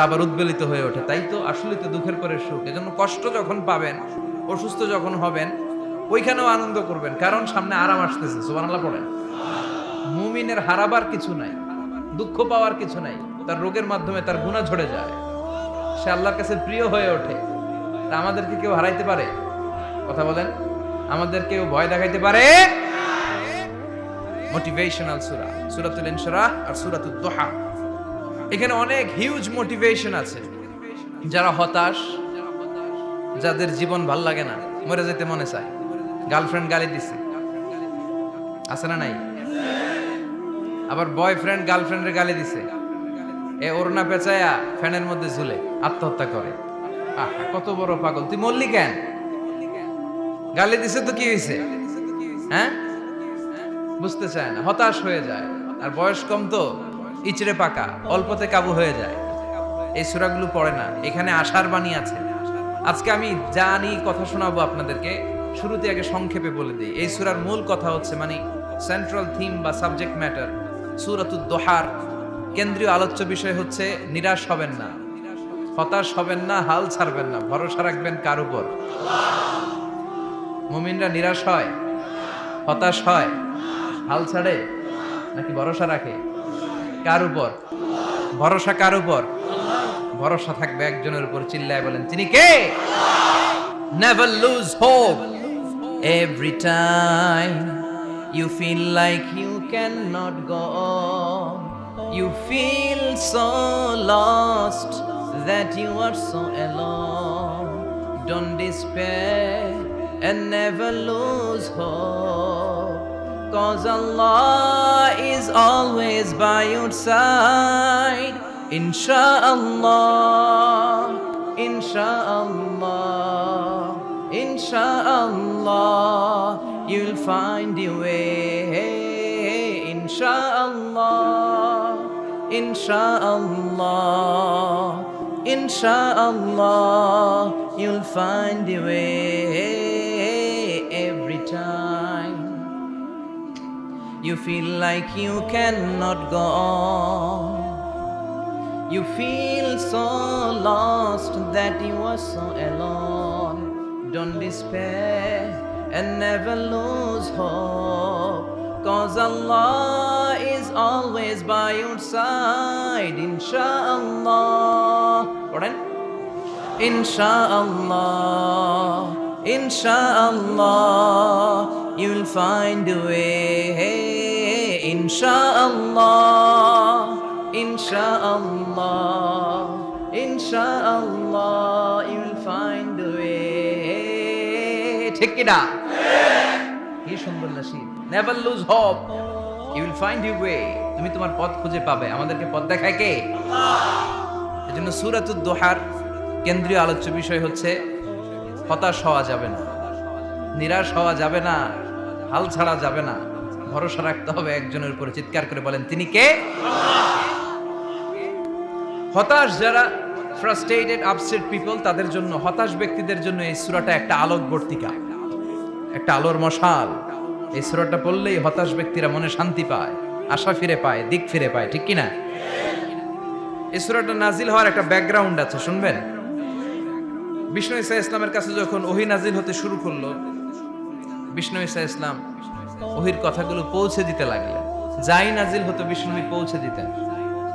আবার উদ্বেলিত হয়ে ওঠে। তাই তো আসলে তো দুঃখের পরে সুখ। এজন্য কষ্ট যখন পাবেন, অসুস্থ যখন হবেন, ওইখানেও আনন্দ করবেন, কারণ সামনে আরাম আসতেছে। সুবহানাল্লাহ পড়েন। মুমিনের হারাবার কিছু নাই, দুঃখ পাওয়ার কিছু নাই। তার রোগের মাধ্যমে তার গুনাহ ঝরে যায়, সে আল্লাহর কাছে প্রিয় হয়ে ওঠে। তা আমাদেরকে কেউ হারাইতে পারে? কথা বলেন, আমাদের কেউ ভয় দেখাইতে পারে? মোটিভেশনাল সূরা, সূরাতুল ইনশিরাহ আর সূরাতুদ দুহা। এখানে অনেক হিউজ মোটিভেশন আছে। যারা হতাশ, যাদের জীবন ভাল লাগে না, মরে যেতে মনে চায়, গার্লফ্রেন্ড গালি দিছে, আছে না নাই? আবার বয়ফ্রেন্ড গার্লফ্রেন্ডের গালি দিছে, এ ওড়না পেঁচায়া ফ্যানের মধ্যে ঝুলে আত্মহত্যা করে। কত বড় পাগল! তুই মরলি কেন? গালি দিছে তো কি হয়েছে? হ্যাঁ, বুঝতে চায় না, হতাশ হয়ে যায়। আর বয়স কম তো, ইচড়ে পাকা, অল্পতে কাবু হয়ে যায়। এই সূরাগুলো পড়ে না। এখানে আশার বাণী আছে। আজকে আমি জানি কথা শোনাবো আপনাদেরকে, শুরুতে আগে সংক্ষেপে বলে দিই। এই সূরার মূল কথা হচ্ছে, মানে সেন্ট্রাল থিম বা সাবজেক্ট ম্যাটার, সূরাতুদ দুহার কেন্দ্রীয় আলোচ্য বিষয় হচ্ছে নিরাশ হবেন না, হতাশ হবেন না, হাল ছাড়বেন না, ভরসা রাখবেন কার উপর? মুমিনরা নিরাশ হয়, হতাশ হয়, হাল ছাড়ে নাকি ভরসা রাখে? কার উপর ভরসা? কার উপর ভরসা থাকবে? একজনের উপর। চিল্লায় বলেন, তিনি কে? Never lose hope. Every time you feel like you cannot go on, you feel so lost that you are so alone. Don't despair and never lose hope, 'cause Allah is always by your side. Insha'Allah, Insha'Allah, Insha'Allah, you'll find your way. Insha'Allah, Insha'Allah, Insha'Allah, you'll find your way. Every time you feel like you cannot go on, you feel so lost that you are so alone. Don't despair and never lose hope, 'cause Allah is always by your side. Insha'Allah, Insha'Allah, Insha'Allah, you'll find a way. Insha'Allah, Insha'Allah, Insha'Allah, you'll find a way. ঠিক কি না? কি সুন্দর nasheed. Never lose hope, you will find your way. তুমি তোমার পথ খুঁজে পাবে। আমাদেরকে পথ দেখায় কে? আল্লাহ। এজন্য সূরাতুদ দুহার কেন্দ্রীয় আলোচ্য বিষয় হচ্ছে হতাশ হওয়া যাবে না, নিরাশ হওয়া যাবে না, হাল ছাড়া যাবে না, ভরসা রাখতে হবে একজনের উপরে। চিৎকার করে বলেন, তিনি কে? হতাশ যারা, ফ্রাস্ট্রেটেড, আপসেট পিপল, তাদের জন্য, হতাশ ব্যক্তিদের জন্য এই সূরাটা একটা আলোকবর্তিকা, একটা আলোর মশাল। এই সূরাটা পড়লেই হতাশ ব্যক্তিরা মনে শান্তি পায়, আশা ফিরে পায়, দিক ফিরে পায়। ঠিক কি না? এই সূরাটা নাজিল হওয়ার একটা ব্যাকগ্রাউন্ড আছে, শুনবেন। বিষ্ণু ঈসা ইসলামের কাছে যখন ওহী নাজিল হতে শুরু করলো, বিষ্ণু ঈসা ইসলাম ওহীর কথাগুলো পৌঁছে দিতে লাগলেন। যাই নাজিল হতো বিষ্ণুনবী পৌঁছে দিতেন।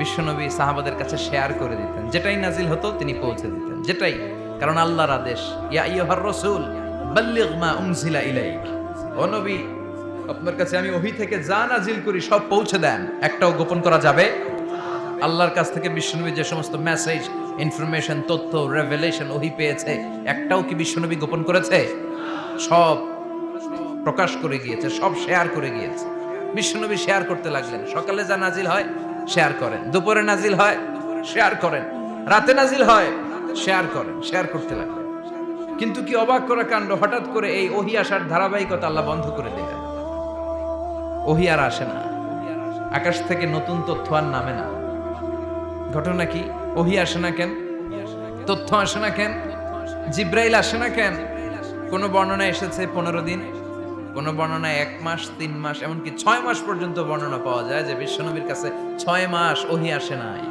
বিশ্বনবী সাহাবাদের কাছে শেয়ার করে দিতেন। যেটাই নাজিল হতো তিনি পৌঁছে দিতেন, যেটাই। কারণ আল্লাহর আদেশ, ইয়া আইয়ুহার রাসূল বাল্লিগ মা উনজিলা ইলাইক। ও নবী, আপনার কাছে আমি ওহী থেকে যা নাজিল করি সব পৌঁছে দেন, একটাও গোপন করা যাবে? আল্লাহর কাছ থেকে বিশ্বনবী যে সমস্ত মেসেজ, ইনফরমেশন, তথ্য, রেভেলেশন ওহী পেয়েছে, একটাও কি বিশ্বনবী গোপন করেছে? সব প্রকাশ করে গিয়েছে, সব শেয়ার করে গিয়েছে। বিশ্বনবী শেয়ার করতে লাগলেন। সকালে যা নাজিল হয় শেয়ার করেন, দুপুরে নাজিল হয় শেয়ার করেন, রাতে নাজিল হয় শেয়ার করেন, শেয়ার করতে লাগলেন। কিন্তু কি অবাক করা কাণ্ড, হঠাৎ করে এই ওহী আসার ধারাবাহিকতা আল্লাহ বন্ধ করে দিলেন। ওহী আর আসে না, আকাশ থেকে নতুন তথ্য আর নামে না। ঘটনা কি? ওহী আসে না কেন? তথ্য আসে না কেন? জিব্রাইল আসে না কেন? কোন বর্ণনায় এসেছে 15 দিন, কোন বর্ণনায় 1 মাস, 3 মাস, এমনকি 6 মাস পর্যন্ত বর্ণনা পাওয়া যায় যে বিশ্বনবীর কাছে 6 মাস ওহী আসে নাই।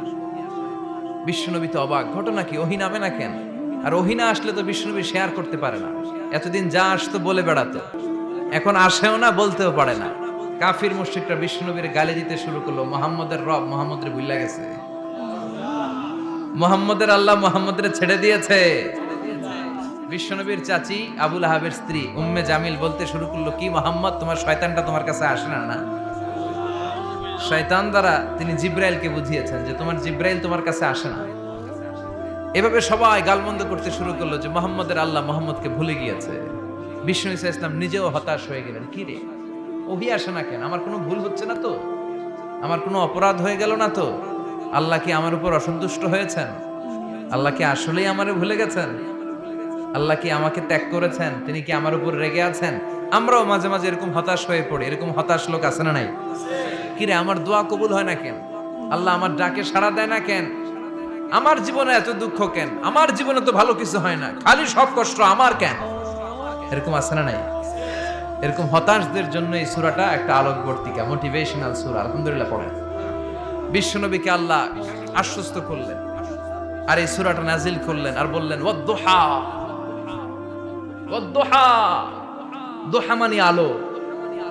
বিশ্বনবী তো অবাক, ঘটনা কি, ওহী নামে না কেন? আর ওহী না আসলে তো বিশ্বনবী শেয়ার করতে পারে না। এতদিন যা আসতো বলে বেড়াতো, এখন আসেও না, বলতেও পারে না। কাফির মুশরিকরা বিশ্বনবীর গালি দিতে শুরু করলো, মুহাম্মদের রব মুহাম্মদের ভুইলা গেছে, মুহাম্মদের আল্লাহ মুহাম্মদের ছেড়ে দিয়েছে। বিশ্বনবীর চাচি আবুল আহাবের স্ত্রী উম্মে জামিল বলতে শুরু করলো, কি মুহাম্মদ, তোমার শয়তানটা তোমার কাছে আসে না? না, শয়তান দ্বারা তিনি জিব্রাইলকে বুঝিয়েছেন যে তোমার জিব্রাইল তোমার কাছে আসে না। এভাবে সবাই গালমন্দ করতে শুরু করলো যে মুহাম্মদের আল্লাহ মুহাম্মদকে ভুলে গিয়েছে। বিষ্ণু ঈসা ইসলাম নিজেও হতাশ হয়ে গেলেন, কি রে, ওহি আসে না কেন? আমার কোনো ভুল হচ্ছে না তো? আমার কোনো অপরাধ হয়ে গেল না তো? আল্লাহ কি আমার উপর অসন্তুষ্ট হয়েছেন? আল্লাহ কি আসলেই আমারে ভুলে গেছেন? আল্লাহ কি আমাকে ত্যাগ করেছেন? তিনি কি আমার উপর রেগে আছেন? আমরাও মাঝে মাঝে এরকম হতাশ হয়ে পড়ি। এরকম হতাশ লোক আছে না নাই? কিরে, আমার দোয়া কবুল হয় না কেন? আল্লাহ আমার ডাকে সাড়া দেয় না কেন? আমার জীবনে এত দুঃখ কেন? আমার জীবনে তো ভালো কিছু হয় না, খালি সব কষ্ট আমার কেন? এরকম আছে না নাই? এরকম হতাশদের জন্য এই সূরাটা একটা আলোকবর্তিকা, মোটিভেশনাল সূরা। আলহামদুলিল্লাহ পড়েন। বিশ্বনবীকে আল্লাহ আশ্বস্ত করলেন আর এই সূরাটা নাজিল করলেন আর বললেন ওয়াদ-দুহা। ওয়াদ-দুহা, দুহা মানে আলো,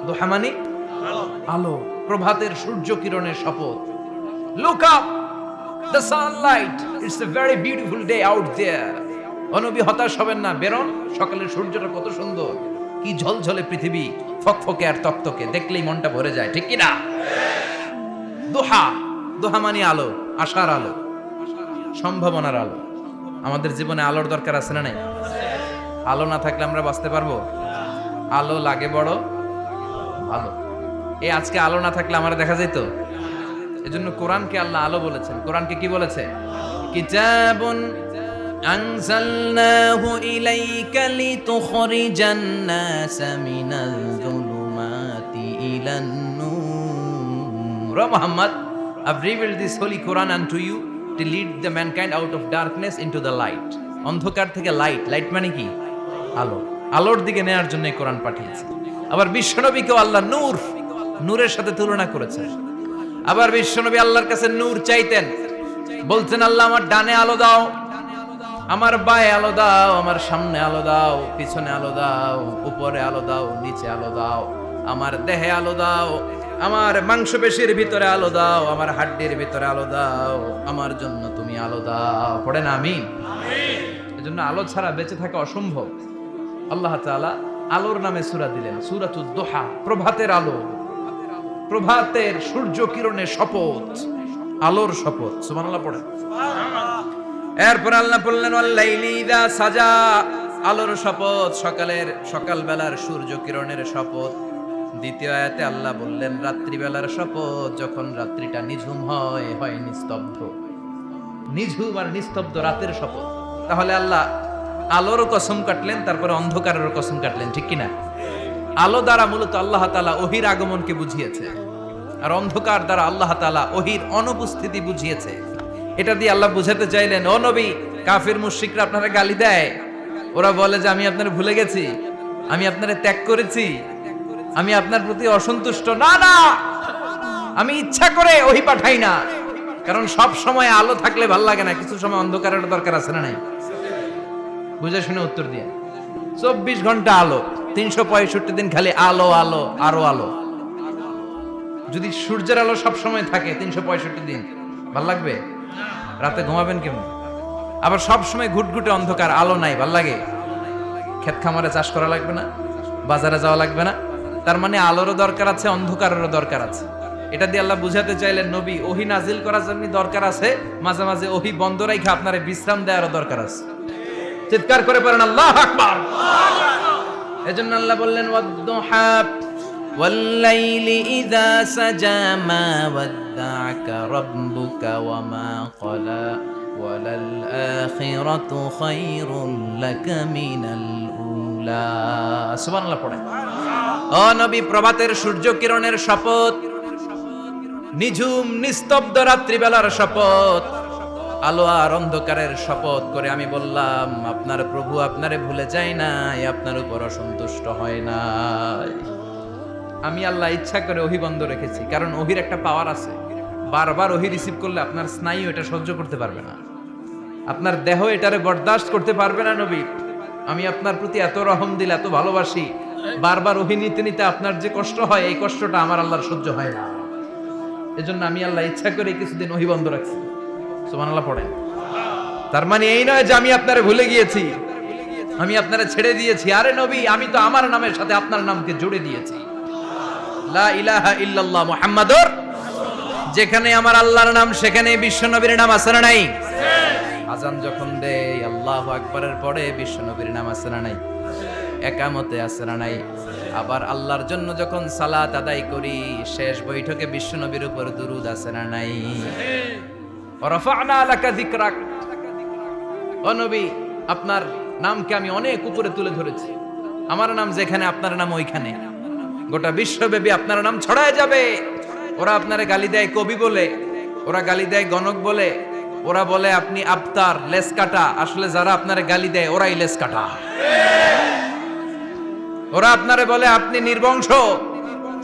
দুহা মানে আলো, প্রভাতের সূর্য কিরণের শপথ। Look up, the sunlight, it's a very beautiful day out there. ও নবী, হতাশ হবেন না, বেরোন, সকালের সূর্যটা কত সুন্দর, কি ঝলঝলে পৃথিবী, ফকফকে আর তকতকে, দেখলেই মনটা ভরে যায়, ঠিক কি না? দুহা, দুহা মানে আলো, আশার আলো, সম্ভাবনার আলো। আমাদের জীবনে আলোর দরকার আছে না নাই? আলো না থাকলে আমরা বাঁচতে পারবো? আলো লাগে বড় ভালো। এই আজকে আলো না থাকলে আমার দেখা যেত। এজন্য কোরআনকে আল্লাহ আলো বলেছেন। কোরআনকে কি বলেছে? কিতাবুন আনজালনাহু ইলাইকা লিতুখরিজান নাসা মিনাল যুলুমাতি ইলান নূর। ও Muhammad, I've revealed this holy Quran unto you to lead the mankind out of darkness into the light. অন্ধকার থেকে লাইট, লাইট মানে কি? আলো, আলোর দিকে নেয়ার জন্য এই কোরআন পাঠিয়েছে। আবার বিশ্বনবীকেও আল্লাহ নূর, নূরের সাথে তুলনা করেছেন। আবার বিশ্বনবী আল্লাহর কাছে নূর চাইতেন, বলতেন আল্লাহ আমার ডানে আলো দাও, আমার বায়ে আলো দাও, আমার সামনে আলো দাও, পিছনে আলো দাও, উপরে আলো দাও, নিচে আলো দাও, আমার দেহে আলো দাও, আমার মাংসপেশির ভিতরে আলো দাও, আমার হাড্ডির ভিতরে আলো দাও, আমার জন্য তুমি আলো দাও। পড়েন আমিন। এজন্য আলো ছাড়া বেঁচে থাকা অসম্ভব। আল্লাহ তাআলা আলোর নামে সূরা দিলেন, সূরাতুদ দুহা, প্রভাতের আলো, প্রভাতের সূর্য কিরণের শপথ, আলোর শপথ। সুবহানাল্লাহ পড়েন। এরপর আল্লাহ বললেন ওয়াল লাইলি ইযা সাজা, আলোর শপথ, সকালের সকালবেলার সূর্য কিরণের শপথ। দ্বিতীয় আয়াতে আল্লাহ বললেন রাত্রিবেলার শপথ, যখন রাত্রিটা নিঝুম হয়, হয় নিস্তব্ধ। নিঝুম আর নিস্তব্ধ রাতের শপথ। তাহলে আল্লাহ আলোর কসম কাটলেন, তারপরে অন্ধকারের কসম কাটলেন, ঠিক কিনা? আলো দ্বারা মূলত আল্লাহ তাআলা ওহির আগমনকে বুঝিয়েছে, আর অন্ধকার দ্বারা আল্লাহ তাআলা ওহির অনুপস্থিতি বুঝিয়েছে। এটা দিয়ে আল্লাহ বুঝাতে চাইলেন, ও নবী, কাফির মুশরিকরা আপনারা গালি দেয়, ওরা বলে যে আমি আপনারে ভুলে গেছি, আমি আপনারে ত্যাগ করেছি, আমি আপনার প্রতি অসন্তুষ্ট। না না, আমি ইচ্ছা করে ওহি পাঠাই না, কারণ সব সময় আলো থাকলে ভাল লাগে না, কিছু সময় অন্ধকারের দরকার আছে না নাই? বুঝে শুনে উত্তর দিয়ে। 24 ঘন্টা আলো, 365 দিন খালি আলো আলো আরো আলো। যদি সূর্যের আলো সব সময় থাকে 365 দিন, ভাল লাগবে? রাতে ঘুমাবেন কেমন? আবার সব সময় ঘুটঘুটে অন্ধকার, আলো নাই, ভাল লাগে? ক্ষেত খামারে চাষ করা লাগবে না, বাজারে যাওয়া লাগবে না। তার মানে আলোরও দরকার আছে, অন্ধকারেরও দরকার আছে। এটা দিয়ে আল্লাহ বুঝাতে চাইলেন, নবী, ওহি নাজিল করার জন্য দরকার আছে, মাঝে মাঝে ওহি বন্ধ রাখা আপনারে বিশ্রাম দেওয়ারও দরকার আছে। চিৎকার করে পড়েন আল্লাহু আকবার। এজন্য আল্লাহ বললেন ওয়াদ-দুহা ওয়াল লাইলি ইযা সাজা মা ওয়াদ্দাআকা রাব্বুকা ওয়া মা ক্বালা ওয়ালাল আখিরাতু খায়রুল লাকা মিনাল উলা। সুবহানাল্লাহ পড়েন। ও নবী, প্রভাতের সূর্য কিরণের শপথ, নিঝুম নিস্তব্ধ রাত্রিবেলার শপথ, আলো আর অন্ধকারের শপথ করে আমি বললাম, আপনার প্রভু আপনারে ভুলে যায় নাই, আপনার উপর অসন্তুষ্ট হয় নাই। আমি আল্লাহ ইচ্ছা করে ওহি বন্ধ রেখেছি, কারণ ওহির একটা পাওয়ার আছে, বারবার ওহি রিসিভ করলে আপনার স্নায়ু এটা সহ্য করতে পারবে না। আপনার দেহ এটারে বরদাস্ত করতে পারবে না নবী। আমি আপনার প্রতি এত রহম দিল, এত ভালোবাসি, বারবার ওহী নিতে নিতে আপনার যে কষ্ট হয়, এই কষ্টটা আমার আল্লাহর সহ্য হয় না। এজন্য আমি আল্লাহ ইচ্ছা করে কিছুদিন ওহী বন্ধ রাখছি। সুবহানাল্লাহ পড়েন। তার মানে এই নয় যে আমি আপনারে ভুলে গিয়েছি, আমি আপনারে ছেড়ে দিয়েছি। আরে নবী, আমি তো আমার নামের সাথে আপনার নামকে জুড়ে দিয়েছি। লা ইলাহা ইল্লাল্লাহ মুহাম্মাদুর, যেখানে আমার আল্লাহর নাম সেখানে বিশ্ব নবীর নাম আছে না নাই? আজান যখন দেই আল্লাহু আকবারের পরে বিশ্ব নবীর নাম আছে না নাই? একামতে আছে না নাই? আবার আল্লাহর জন্য যখন সালাত আদায় করি শেষ বৈঠকে বিশ্ব নবীর উপর দুরূদ আছে না নাই? রাফা'না লাকা যিকরাক, ও নবী আপনার নামকে আমি অনেক উপরে তুলে ধরেছি। আমার নাম যেখানে আপনার নাম ওইখানে, গোটা বিশ্বব্যাপী আপনার নাম ছড়ায় যাবে। ওরা আপনারে গালি দেয় কবি বলে, ওরা গালি দেয় গণক বলে, ওরা বলে আপনি আবতার, লেস কাটা। আসলে যারা আপনারে গালি দেয় ওরাই লেস কাটা। ওরা আপনারে বলে আপনি নির্বংশ,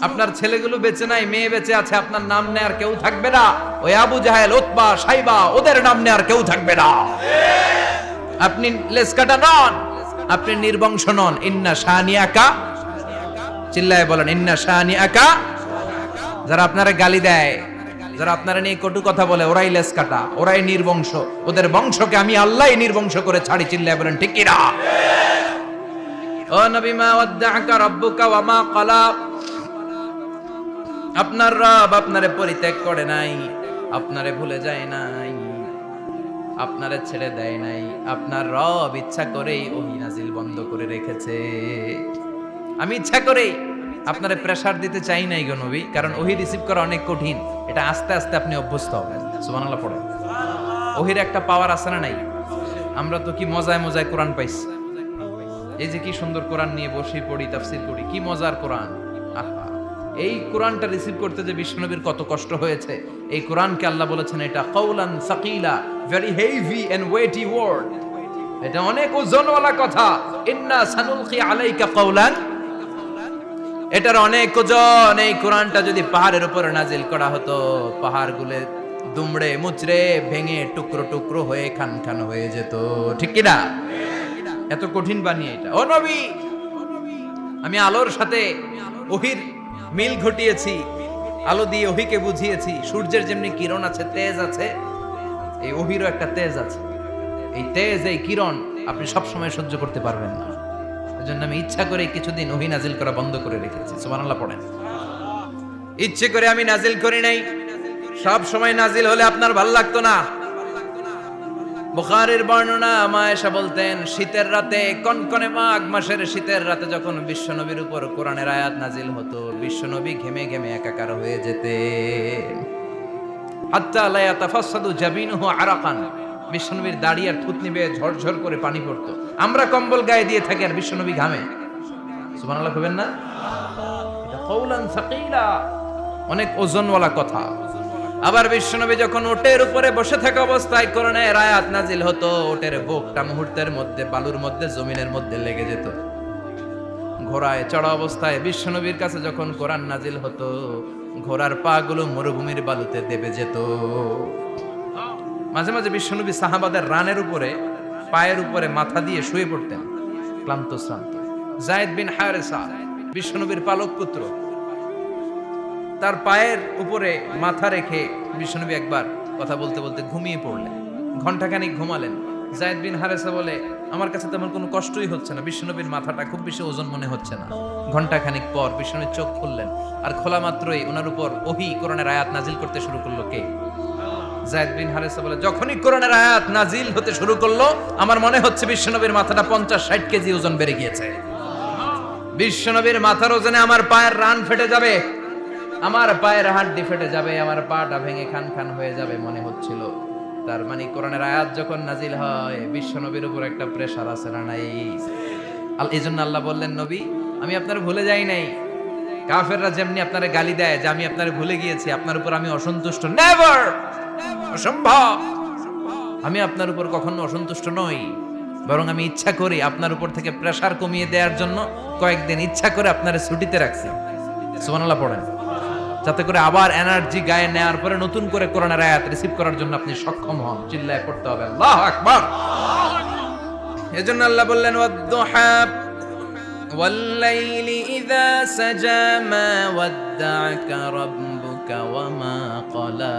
আপনার ছেলেগুলো বেঁচে নাই, মেয়ে বেঁচে আছে, আপনার নাম নেয়ার কেউ থাকবে না। ওই আবু জাহেল, উতবা, সাইবা, ওদের নাম নেয়ার কেউ থাকবে না। আপনি লেস কাটা নন, আপনি নির্বংশ নন। ইন্না শানিয়াকা, চিল্লায় বলেন ইন্না শানিয়াকা। যারা আপনারা গালি দেয়, যারা আপনারা নিয়ে কটু কথা বলে, ওরাই লেস কাটা, ওরাই নির্বংশ। ওদের বংশকে আমি আল্লাহই নির্বংশ করে ছাড়ি। চিল্লায় বলেন ঠিক কি না? ও নবী, মা ওয়াদ্দাআকা রাব্বুকা ওয়া মা ক্বালা, আপনার রব আপনারে পরিত্যাগ করে নাই, আপনারে ভুলে যায় নাই, আপনারে ছেড়ে দেয় নাই। আপনার রব ইচ্ছা করেই ওহী নাজিল বন্ধ করে রেখেছে। আমি ইচ্ছা করেই আপনারে প্রেসার দিতে চাই নাই গো নবী, কারণ ওহী রিসিভ করা অনেক কঠিন। এটা আস্তে আস্তে আপনি অভ্যস্ত হবেন। সুবহানাল্লাহ পড়েন। ওহীর একটা পাওয়ার আছে না নাই? আমরা তো কি মজায় মজায় কোরআন পাইছি। এই যে কি সুন্দর কোরআন নিয়ে বসে পড়ি, তাফসীর করি, কি মজার কোরআন। আহা, এই কোরআনটা রিসিভ করতে যে বিশ্বনবীর কত কষ্ট হয়েছে। এই কোরআনকে আল্লাহ বলেছেন এটা কাউলান সাকিলা, very heavy and weighty word. এটা অনেক ওজনওয়ালা কথা। ইন্না সানুলকি আলাইকা কাউলান, এটার অনেক ওজন। এই কোরআনটা যদি পাহাড়ের উপর নাজিল করা হতো, পাহাড়গুলো দুমড়ে মুচড়ে ভেঙে টুকরো টুকরো হয়ে খান খান হয়ে যেত। ঠিক কি না? এত কঠিন বানিয়ে এটা। ও নবী, আমি আলোর সাথে ওহীর মিল ঘটিয়েছি, আলো দিয়ে ওহীকে বুঝিয়েছি। সূর্যের যেমনি কিরণ আছে, তেজ আছে, এই ওহীরও একটা তেজ আছে। এই তেজ, এই কিরণ আপনি সব সময় সহ্য করতে পারবেন না। এজন্য আমি ইচ্ছা করে কিছুদিন ওহী নাজিল করা বন্ধ করে রেখেছি। সুবহানাল্লাহ পড়েন। ইচ্ছে করে আমি নাজিল করি নাই। সব সময় নাজিল হলে আপনার ভালো লাগতো না। বুখারীর বর্ণনা, মা আয়েশা বলতেন শীতের রাতে, কনকনে মাঘ মাসের শীতের রাতে যখন বিশ্বনবীর উপর কোরআনের আয়াত নাজিল হতো, বিশ্বনবী ঘেমে ঘেমে একাকার হয়ে যেতেন। হাত্তা লা ইয়াতাফাসসাদু জাবিনুহু আরাকান, বিশ্বনবীর দাড়ি আর থুতনি বেয়ে ঝরঝর করে পানি পড়তো। আমরা কম্বল গায়ে দিয়ে থাকি আর বিশ্বনবী ঘামে। সুবহানাল্লাহ কইবেন না? এটা কাউলান সাকিলা, অনেক ওজনওয়ালা কথা। আবার বিশ্বনবী যখন ওটের উপরে বসে থাকা অবস্থায় কোরআনের আয়াত নাজিল হতো, ওটের বুকটা মুহূর্তের মধ্যে বালুর মধ্যে, জমিনের মধ্যে লেগে যেত। ঘোড়ায় চড়া অবস্থায় বিশ্বনবীর কাছে যখন কোরআন নাজিল হতো, ঘোড়ার পা গুলো মরুভূমির বালুতে দেবে যেত। মাঝে মাঝে বিশ্বনবী সাহাবাদের রানের উপরে, পায়ের উপরে মাথা দিয়ে শুয়ে পড়তেন, ক্লান্ত শ্রান্ত। যায়েদ বিন হারেসা, বিশ্বনবীর পালক পুত্র, তার পায়ের উপরে মাথা রেখে বিশ্বনবী একবার কথা বলতে বলতে ঘুমিয়ে পড়লেন। ঘন্টাখানিক ঘুমালেন। যায়েদ বিন হারেসা বলে, আমার কাছে তেমন কোনো কষ্টই হচ্ছে না, বিশ্বনবীর মাথাটা খুব বেশি ওজন মনে হচ্ছে না। ঘন্টাখানিক পর বিশ্বনবীর চোখ খুললেন, আর খোলা মাত্রই ওনার উপর ওহী কোরআনের আয়াত নাজিল করতে শুরু করলো। কে? যায়েদ বিন হারেসা বলে, যখনই কোরআনের আয়াত নাজিল হতে শুরু করলো, আমার মনে হচ্ছে বিশ্বনবীর মাথাটা 50-60 কেজি ওজন বেড়ে গিয়েছে। বিশ্বনবীর মাথার ওজনে আমার পায়ের রান ফেটে যাবে, আমার পায়ের হাড্ডি ফেটে যাবে, আমার পাটা ভেঙে খান খান হয়ে যাবে মনে হচ্ছিল। তার মানে কোরআনের আয়াত যখন নাজিল হয়, বিশ্বনবীর উপর একটা প্রেসার আছে না নাই? এই জন্য আল্লাহ বললেন, নবী আমি আপনার ভুলে যাই নাই। কাফেররা যেমনি আপনারে গালি দেয় যে আমি আপনারে ভুলে গিয়েছি, আপনার উপর আমি অসন্তুষ্ট, নেভার, অসম্ভব। আমি আপনার উপর কখনো অসন্তুষ্ট নই, বরং আমি ইচ্ছা করি আপনার উপর থেকে প্রেসার কমিয়ে দেওয়ার জন্য কয়েকদিন ইচ্ছা করে আপনারে ছুটিতে রাখছি। সুবহানাল্লাহ পড়েন। যাতে করে আবার এনার্জি গায়ে নেওয়ার পরে নতুন করে কোরআনের আয়াত রিসিভ করার জন্য আপনি সক্ষম হন। চিল্লায় পড়তে হবে আল্লাহু আকবার। এজন্য আল্লাহ বললেন ওয়াদ-দুহা ওয়াল-লাইলি ইযা সাজা মা ওয়াদ্দা'আকা রাব্বুকা ওয়া মা ক্বালা